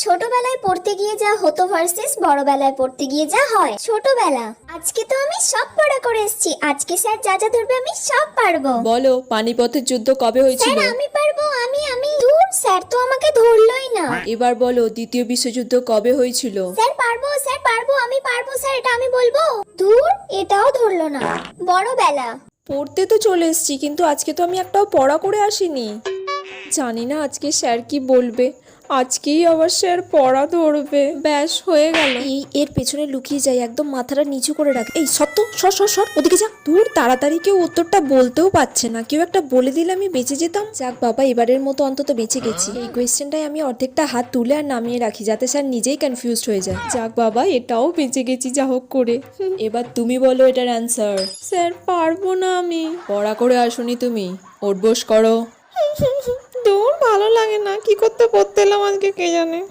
ছোটবেলায় পড়তে গিয়ে যা হতো ভার্সেস বড়বেলায় পড়তে গিয়ে যা হয়। ছোটবেলা, আজকে তো আমি সব পড়া করে এসেছি, আজকে স্যার যা যা ধরবে আমি সব পারবো। বলো, পানিপথের যুদ্ধ কবে হয়েছিল? স্যার আমি পারবো, আমি দূর, স্যার তো আমাকে ধরলোই না। এবার বলো, দ্বিতীয় বিশ্বযুদ্ধ কবে হয়েছিল? স্যার পারবো, আমি পারবো স্যার, এটা আমি বলবো। দূর, এটাও ধরলো না। বড়বেলা, পড়তে তো চলে এসেছি, কিন্তু আজকে তো আমি একটাও পড়া করে আসিনি। জানি না আজকে স্যার কি বলবে। আজকেই আবার স্যার পড়া ধরবে। ব্যাস হয়ে গেল। এর পেছনে লুকিয়ে যাই, একদম মাথাটা নিচু করে রাখ। এই সত্য, সর সর সর, ওদিকে যা। দূর, তাড়াতাড়ি কেউ উত্তরটা বলতেও পারছে না। কেউ একটা বলে দিলে আমি বেঁচে যেতাম। যাক বাবা, এবারের মতো অন্তত বেঁচে গেছি। এই কোয়েশ্চেনটাই আমি অর্ধেকটা হাত তুলে আর নামিয়ে রাখি, যাতে স্যার নিজেই কনফিউজড হয়ে যায়। যাক বাবা, এটাও বেঁচে গেছি যা হোক করে। এবার তুমি বলো এটার অ্যান্সার। স্যার পারবো না আমি। পড়া করে আসুনি তুমি, ওঠ বস করো। দূর, ভালো লাগে না, কি করতে পড়তে এলাম আজকে কে জানে।